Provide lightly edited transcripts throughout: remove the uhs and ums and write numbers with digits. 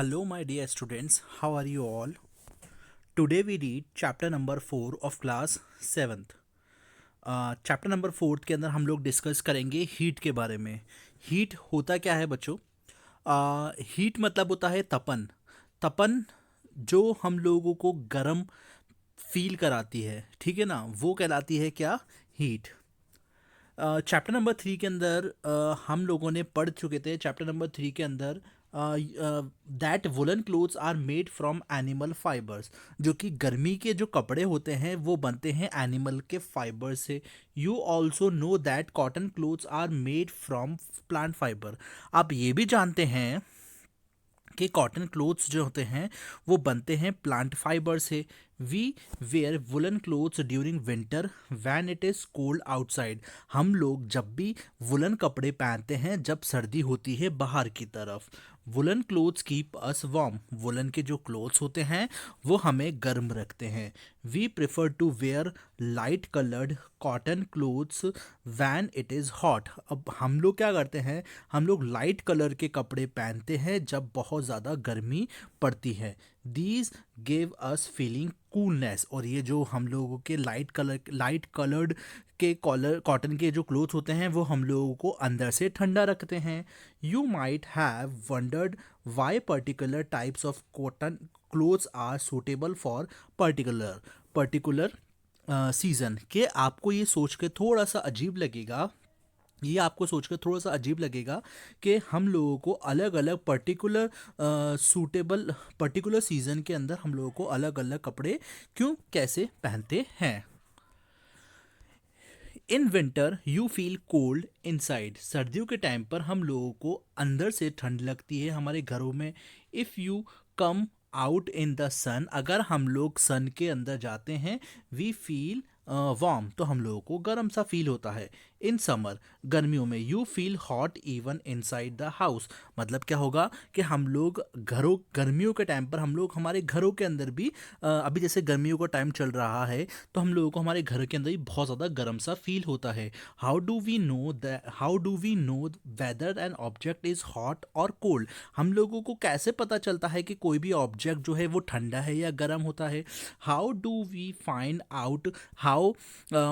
Hello, my dear students. How are you all? Today we read chapter number 4 of class 7th. Chapter number 4 के अंदर हम लोग discuss करेंगे heat के बारे में। हीट होता क्या है बच्चों? हीट मतलब होता है तपन। तपन जो हम लोगों को गर्म फील कराती है, ठीक है ना, वो कहलाती है क्या? हीट। चैप्टर नंबर 3 के अंदर हम लोगों ने पढ़ चुके थे। चैप्टर नंबर 3 के अंदर that woollen clothes are made from animal fibres, जो कि गर्मी के जो कपड़े होते हैं वो बनते हैं एनिमल के फाइबर से। You also know that cotton clothes are made from plant fibre. आप ये भी जानते हैं कि कॉटन क्लोथ्स जो होते हैं वो बनते हैं प्लांट फाइबर से। We wear woollen clothes during winter when it is cold outside. हम लोग जब भी वुलन कपड़े पहनते हैं जब सर्दी होती है बाहर की तरफ। Woollen clothes keep us warm. Woollen के जो क्लोथ्स होते हैं वो हमें गर्म रखते हैं। We prefer to wear light coloured cotton clothes when it is hot. अब हम लोग क्या करते हैं, हम लोग लाइट कलर के कपड़े पहनते हैं जब बहुत ज़्यादा गर्मी पड़ती है। These gave us feeling coolness. और ये जो हम लोगों के लाइट कलर्ड के कॉलर कॉटन के जो क्लोथ होते हैं वो हम लोगों को अंदर से ठंडा रखते हैं। You might have wondered why particular types of cotton clothes are suitable for particular season. के आपको ये सोच के थोड़ा सा अजीब लगेगा, ये आपको सोचकर थोड़ा सा अजीब लगेगा कि हम लोगों को अलग अलग पर्टिकुलर सीज़न के अंदर हम लोगों को अलग अलग कपड़े क्यों कैसे पहनते हैं। In winter you feel cold inside. सर्दियों के टाइम पर हम लोगों को अंदर से ठंड लगती है हमारे घरों में। If you come out in the sun, अगर हम लोग सन के अंदर जाते हैं, वी फील वार्म, तो हम लोगों को गर्म सा फील होता है। इन समर, गर्मियों में, you feel hot even inside the house. मतलब क्या होगा कि हम लोग गर्मियों के टाइम पर हम लोग हमारे घरों के अंदर भी अभी जैसे गर्मियों का टाइम चल रहा है तो हम लोगों को हमारे घर के अंदर भी बहुत ज़्यादा गर्म सा फील होता है। How do we know whether an object is hot और कोल्ड। हम लोगों को कैसे पता चलता है कि कोई भी ऑब्जेक्ट जो है वो ठंडा है या गर्म होता है। How do we find out how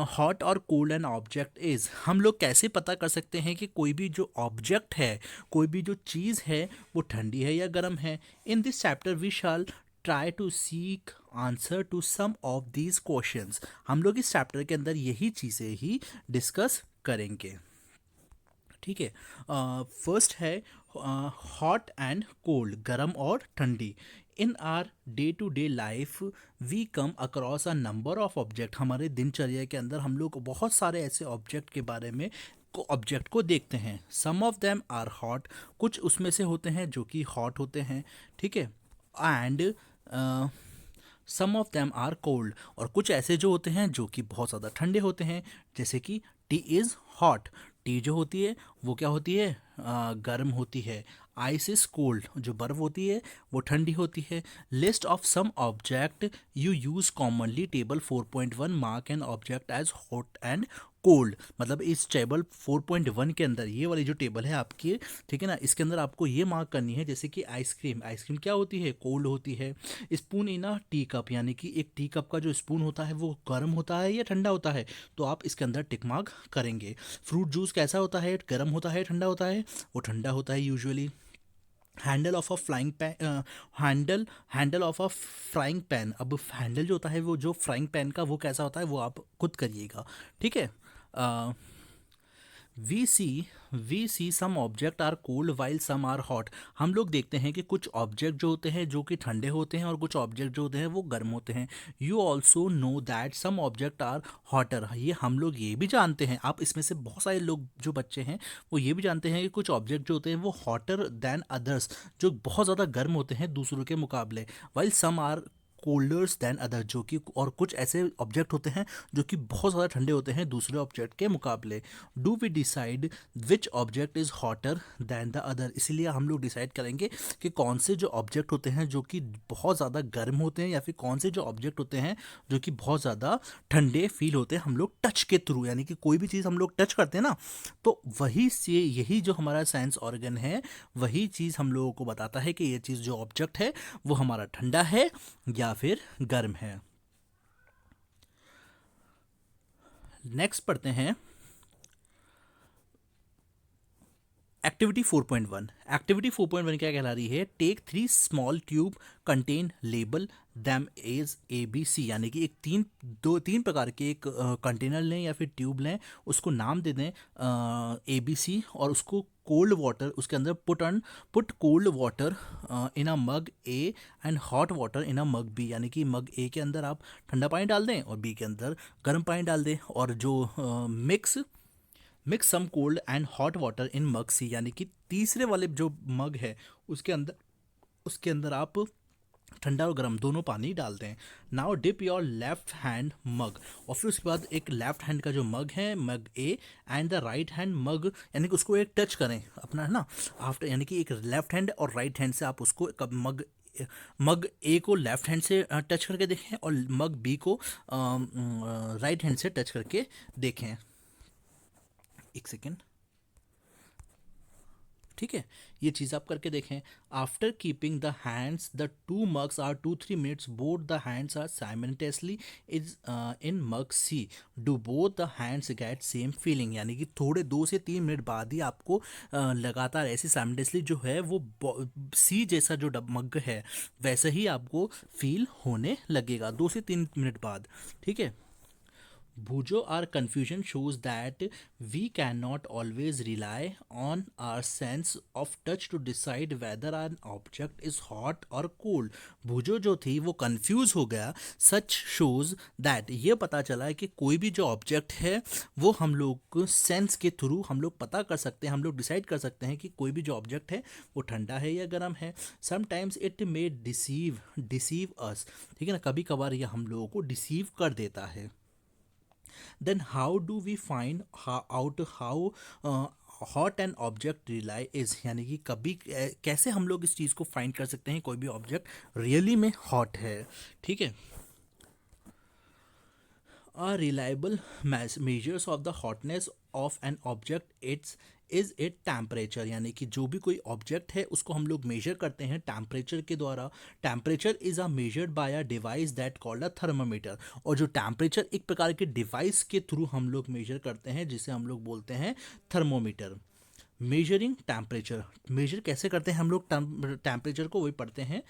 hot और कोल्ड एन ऑब्जेक्ट इज़। हम लोग कैसे पता कर सकते हैं कि कोई भी जो ऑब्जेक्ट है, कोई भी जो चीज़ है वो ठंडी है या गर्म है। In this chapter we shall try to seek answer to some of these questions. हम लोग इस चैप्टर के अंदर यही चीज़ें ही डिस्कस करेंगे, ठीक है। फर्स्ट है हॉट एंड कोल्ड, गर्म और ठंडी। In our day to day life we come across a number of object. हमारे दिनचर्या के अंदर हम लोग बहुत सारे ऐसे ऑब्जेक्ट के बारे में ऑब्जेक्ट को देखते हैं। सम ऑफ देम आर हॉट, कुछ उसमें से होते हैं जो कि हॉट होते हैं, ठीक है। And some of them are cold, और कुछ ऐसे जो होते हैं जो कि बहुत ज़्यादा ठंडे होते हैं, जैसे कि टी इज़ हॉट। टी जो होती है वो क्या होती है, गर्म होती है। आइस इज कोल्ड, जो बर्फ़ होती है वो ठंडी होती है। List of some object you use commonly, table 4.1 mark an object as hot and cold. मतलब इस टेबल 4.1 के अंदर ये वाली जो टेबल है आपकी, ठीक है ना, इसके अंदर आपको ये मार्क करनी है, जैसे कि आइसक्रीम, आइसक्रीम क्या होती है, कोल्ड होती है। Spoon in a tea cup, यानी कि एक टी कप का जो स्पून होता है वो गर्म होता है या ठंडा होता है, तो आप इसके अंदर टिक मार्क करेंगे। फ्रूट जूस कैसा होता है, गर्म होता है ठंडा होता है, वो ठंडा होता है usually. Handle of a frying pan, handle of a frying pan, अब हैंडल जो होता है वो जो फ्राइंग पैन का वो कैसा होता है वो आप खुद करिएगा, ठीक है। We see we see some object are cold while some are hot. हम लोग देखते हैं कि कुछ ऑब्जेक्ट जो होते हैं जो कि ठंडे होते हैं और कुछ ऑब्जेक्ट जो होते हैं वो गर्म होते हैं। You also know that some object are hotter, ये हम लोग ये भी जानते हैं, आप इसमें से बहुत सारे लोग जो बच्चे हैं वो ये भी जानते हैं कि कुछ ऑब्जेक्ट जो होते हैं वो हॉटर देन अदर्स, जो बहुत ज़्यादा गर्म होते हैं दूसरों के मुकाबले। While some are colder than other, जो कि और कुछ ऐसे ऑब्जेक्ट होते हैं जो कि बहुत ज़्यादा ठंडे होते हैं दूसरे ऑब्जेक्ट के मुकाबले। Do we decide which object is hotter than the other, इसीलिए हम लोग डिसाइड करेंगे कि कौन से जो ऑब्जेक्ट होते हैं जो कि बहुत ज़्यादा गर्म होते हैं, या फिर कौन से जो ऑब्जेक्ट होते हैं जो कि बहुत ज़्यादा ठंडे फील होते हैं हम लोग टच के थ्रू। यानी कि कोई भी चीज़ हम लोग टच करते हैं ना, तो वही से यही जो हमारा सेंस ऑर्गन है वही चीज़ हम लोगों को बताता है कि ये चीज़ जो ऑब्जेक्ट है वो हमारा ठंडा है या फिर गर्म है। नेक्स्ट पढ़ते हैं एक्टिविटी 4.1। एक्टिविटी 4.1 क्या कहला रही है? Take 3 small tube contain label them as A B C, यानी कि एक तीन प्रकार के एक कंटेनर लें या फिर ट्यूब लें, उसको नाम दे दें ए बी सी, और उसको कोल्ड वाटर उसके अंदर put cold water in a mug A and hot water in a mug B, यानी कि मग ए के अंदर आप ठंडा पानी डाल दें और बी के अंदर गर्म पानी डाल दें, और जो mix some cold and hot water in mug C, यानी कि तीसरे वाले जो मग है उसके अंदर आप ठंडा और गर्म दोनों पानी डाल दें। Now dip your left hand mug, और फिर उसके बाद एक लेफ्ट हैंड का जो मग है mug A and the right hand mug, यानी कि उसको एक टच करें अपना, है ना, आफ्टर, यानी कि एक लेफ्ट हैंड और राइट हैंड से आप उसको मग ए को लेफ्ट हैंड से टच करके देखें और मग बी को राइट हैंड से टच करके देखें। एक सेकेंड, ठीक है, ये चीज़ आप करके देखें। After keeping the hands the 2 mugs are 2-3 minutes, both the hands are simultaneously is in mug C, do both the hands get same feeling, यानी कि थोड़े 2 से 3 मिनट बाद ही आपको लगातार ऐसे साइमल्टेनियसली जो है वो सी जैसा जो मग है वैसे ही आपको फील होने लगेगा 2 से 3 मिनट बाद, ठीक है। Bujo, our confusion shows that we cannot always rely on our sense of touch to decide whether an object is hot or cold. भूजो जो थी वो कंफ्यूज हो गया, सच शोज दैट, ये पता चला कि कोई भी जो ऑब्जेक्ट है वो हम लोग सेंस के थ्रू हम लोग पता कर सकते हैं, हम लोग डिसाइड कर सकते हैं कि कोई भी जो ऑब्जेक्ट है वो ठंडा है या गर्म है। समटाइम्स इट मे डिसीव अस, ठीक है ना, कभी कभार ये हम लोगों को डिसीव कर देता है। then how do we find out how hot and object rely is, यानी कि कभी कैसे हम लोग इस चीज़ को फाइंड कर सकते हैं कोई भी ऑब्जेक्ट रियली में हॉट है, ठीक है। A reliable measures of the hotness of an object is it temperature, यानी कि जो भी कोई ऑब्जेक्ट है उसको हम लोग मेजर करते हैं टेम्परेचर के द्वारा। Temperature is measured by a device that called a thermometer, और जो टेम्परेचर एक प्रकार के डिवाइस के थ्रू हम लोग मेजर करते हैं जिसे हम लोग बोलते हैं थर्मोमीटर। मेजरिंग टेम्परेचर, मेजर कैसे करते हैं हम लोग टेम्परेचर को, वही पढ़ते हैं।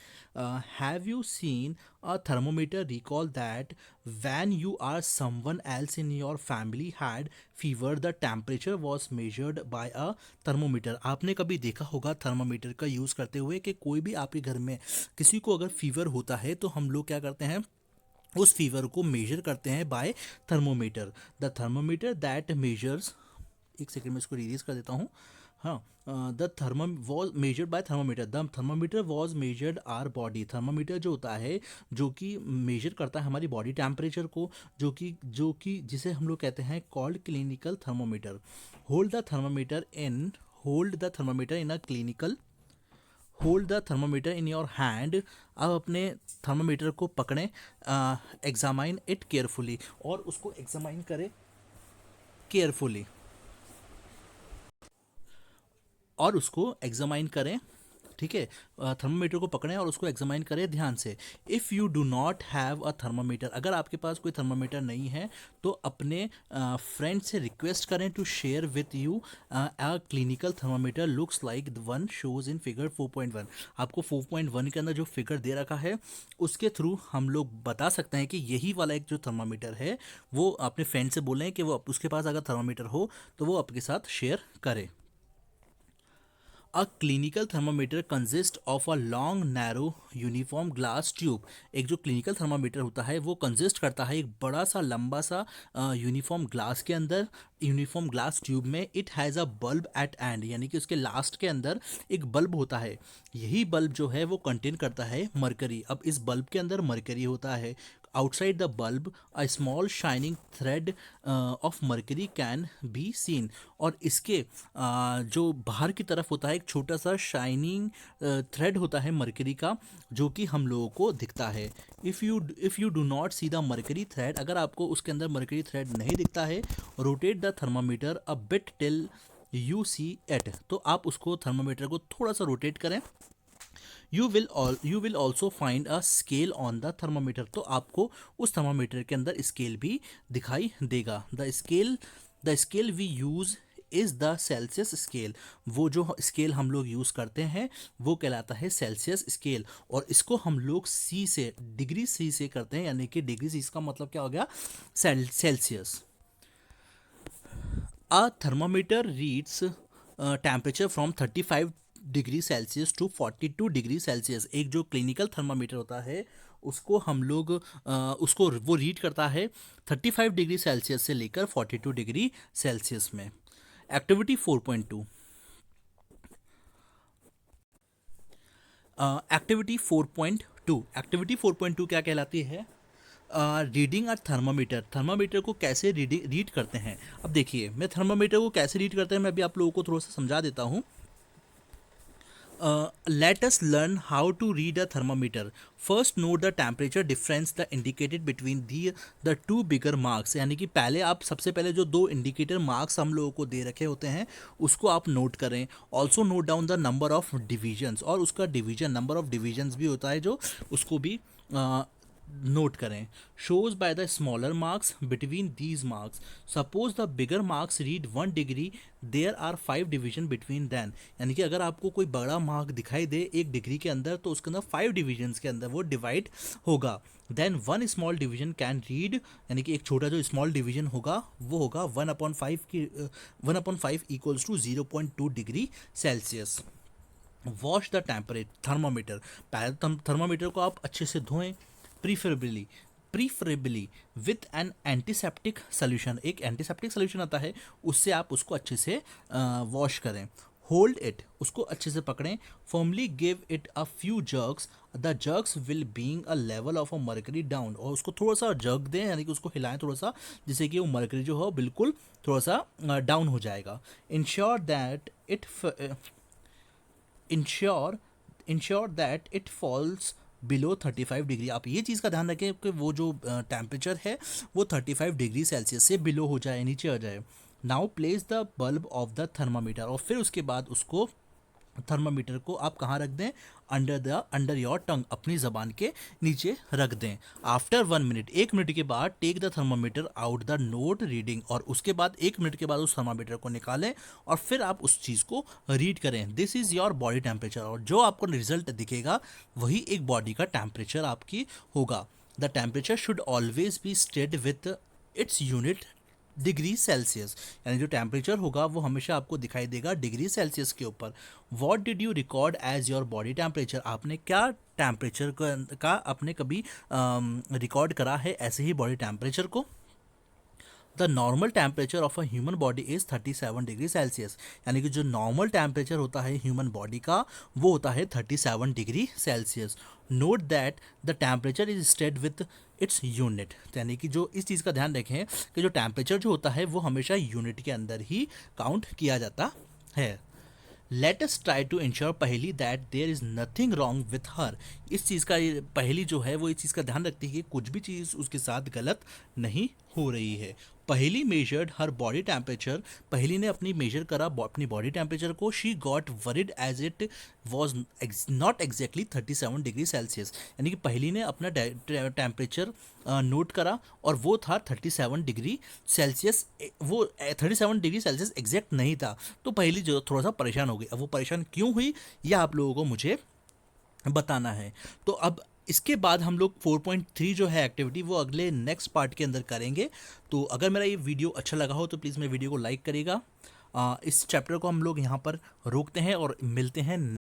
Have you seen a thermometer, recall that when you or someone else in your family had fever the temperature was measured by a thermometer. आपने कभी देखा होगा थर्मोमीटर का यूज़ करते हुए कि कोई भी आपके घर में किसी को अगर फीवर होता है तो हम लोग क्या करते हैं, उस फीवर को मेजर करते हैं by thermometer. The thermometer that measures, एक सेकेंड में इसको रिलीज कर देता हूँ। हाँ, the thermo was measured by thermometer, the thermometer was measured our body, thermometer जो होता है जो कि मेजर करता है हमारी बॉडी टेम्परेचर को, जो कि जिसे हम लोग कहते हैं called clinical thermometer. Hold the thermometer in hold the thermometer in your hand, अब अपने थर्मोमीटर को पकड़ें, एग्जामाइन इट केयरफुली, और उसको एग्जामाइन करें केयरफुली, और उसको एग्जामाइन करें, ठीक है। थर्मोमीटर को पकड़ें और उसको एग्जामाइन करें ध्यान से। If you do not have a thermometer, अगर आपके पास कोई थर्मोमीटर नहीं है तो अपने फ्रेंड से रिक्वेस्ट करें to share with you a clinical thermometer looks like the one shows in figure 4.1। आपको 4.1 के अंदर जो फिगर दे रखा है उसके थ्रू हम लोग बता सकते हैं कि यही वाला एक जो थर्मोमीटर है वो अपने फ्रेंड से बोलें कि वो उसके पास अगर थर्मोमीटर हो तो वो आपके साथ शेयर करे। A clinical thermometer consist of a long narrow uniform glass tube. एक जो क्लिनिकल थर्मामीटर होता है वो कंसिस्ट करता है एक बड़ा सा लंबा सा यूनिफॉर्म ग्लास के अंदर, यूनिफॉर्म ग्लास ट्यूब में। It has a bulb at end, यानी कि उसके लास्ट के अंदर एक बल्ब होता है। यही बल्ब जो है वो कंटेन करता है मरकरी। अब इस बल्ब के अंदर मरकरी होता है। Outside the bulb a small shining thread of mercury can be seen. और इसके जो बाहर की तरफ होता है एक छोटा सा शाइनिंग थ्रेड होता है मरकरी का, जो कि हम लोगों को दिखता है। If you do not see the mercury thread, अगर आपको उसके अंदर मरकरी थ्रेड नहीं दिखता है, rotate the thermometer a bit till you see it, तो आप उसको थर्मामीटर को थोड़ा सा रोटेट करें। You will also find a scale on the thermometer, तो आपको उस थर्मामीटर के अंदर स्केल भी दिखाई देगा। The scale we use is the Celsius scale. वो जो स्केल हम लोग यूज़ करते हैं वो कहलाता है सेल्सियस स्केल। और इसको हम लोग सी से, डिग्री सी से करते हैं, यानी कि डिग्री सी का मतलब क्या हो गया, Celsius. A thermometer reads temperature from 35 degree Celsius to 42 degree Celsius. एक जो क्लिनिकल थर्मामीटर होता है उसको हम लोग उसको वो रीड करता है 35 डिग्री सेल्सियस से लेकर 42 डिग्री सेल्सियस में। एक्टिविटी 4.2। एक्टिविटी 4.2 क्या कहलाती है? Reading a thermometer. थर्मामीटर को कैसे रीड करते हैं? अब देखिए, मैं थर्मामीटर को कैसे रीड करते हैं मैं भी आप लोगों को थोड़ा सा समझा देता हूँ। Let us learn how to read a thermometer. First note the temperature difference the indicated between the two bigger marks। यानी कि पहले आप सबसे पहले जो दो इंडिकेटर मार्क्स हम लोगों को दे रखे होते हैं उसको आप नोट करें। Also note down the number of divisions, और उसका डिवीजन, नंबर ऑफ डिविजन्स भी होता है जो, उसको भी नोट करें। Shows by the smaller marks between these marks. Suppose the bigger marks read 1 degree, there are 5 division between them. यानी कि अगर आपको कोई बड़ा मार्क दिखाई दे 1 डिग्री के अंदर तो उसके अंदर 5 डिविजन्स के अंदर वो डिवाइड होगा। Then one small division can read, यानी कि एक छोटा जो स्मॉल डिवीजन होगा वो होगा 1/5 की 1/5 equals to 0.2 degree Celsius. Wash the thermometer. पहले थर्मामीटर को आप अच्छे से धोएं, preferably preferably with an antiseptic solution. एक एंटीसेप्टिक सोल्यूशन आता है, उससे आप उसको अच्छे से वॉश करें। होल्ड इट, उसको अच्छे से पकड़ें। Firmly give it a few jerks, the jerks will being a level of a mercury down. और उसको थोड़ा सा जर्क दें, यानी कि उसको हिलाएं थोड़ा सा, जिससे कि वो मर्करी जो हो बिल्कुल थोड़ा सा डाउन हो जाएगा। Ensure that it ensure ensure that it falls below 35 degree. आप ये चीज़ का ध्यान रखें कि वो जो टेम्परेचर है वो 35 डिग्री सेल्सियस से बिलो हो जाए, नीचे आ जाए। Now place the bulb of the thermometer, और फिर उसके बाद उसको थर्मामीटर को आप कहाँ रख दें? अंडर योर टंग, अपनी ज़बान के नीचे रख दें। आफ्टर 1 मिनट, 1 मिनट के बाद take the thermometer out the note reading, और उसके बाद 1 मिनट के बाद उस थर्मामीटर को निकालें और फिर आप उस चीज़ को रीड करें। This is your body temperature, और जो आपको रिजल्ट दिखेगा वही एक बॉडी का टेम्परेचर आपकी होगा। The temperature should always be stayed with its unit degree Celsius, यानी जो टेम्परेचर होगा वो हमेशा आपको दिखाई देगा डिग्री सेल्सियस के ऊपर। What did you record as your body temperature? आपने क्या टेम्परेचर का आपने कभी रिकॉर्ड करा है ऐसे ही बॉडी टेम्परेचर को? The normal temperature of a human body is 37 degree Celsius, यानी कि जो नॉर्मल टेम्परेचर होता है ह्यूमन बॉडी का वो होता है 37 degree Celsius. Note that the temperature is stayed with its unit, यानी कि जो इस चीज़ का ध्यान रखें कि जो टेम्परेचर जो होता है वो हमेशा यूनिट के अंदर ही काउंट किया जाता है। Let us try to ensure पहली that there is nothing wrong with her. इस चीज़ का पहली जो है वो इस चीज़ का ध्यान रखती है कि कुछ भी चीज़ उसके साथ गलत नहीं हो रही है। पहली मेजर्ड हर बॉडी टेम्परेचर, पहली ने अपनी मेजर करा अपनी बॉडी टेम्परेचर को। She got worried as it was not exactly 37 degree Celsius, यानी कि पहली ने अपना टेम्परेचर नोट करा और वो था 37 डिग्री सेल्सियस, वो 37 डिग्री सेल्सियस एग्जैक्ट नहीं था, तो पहली जो थोड़ा सा परेशान हो गई। अब वो परेशान क्यों हुई यह आप लोगों को मुझे बताना है। तो अब इसके बाद हम लोग 4.3 जो है एक्टिविटी वो अगले नेक्स्ट पार्ट के अंदर करेंगे। तो अगर मेरा ये वीडियो अच्छा लगा हो तो प्लीज़ मेरे वीडियो को लाइक करिएगा, इस चैप्टर को हम लोग यहाँ पर रोकते हैं और मिलते हैं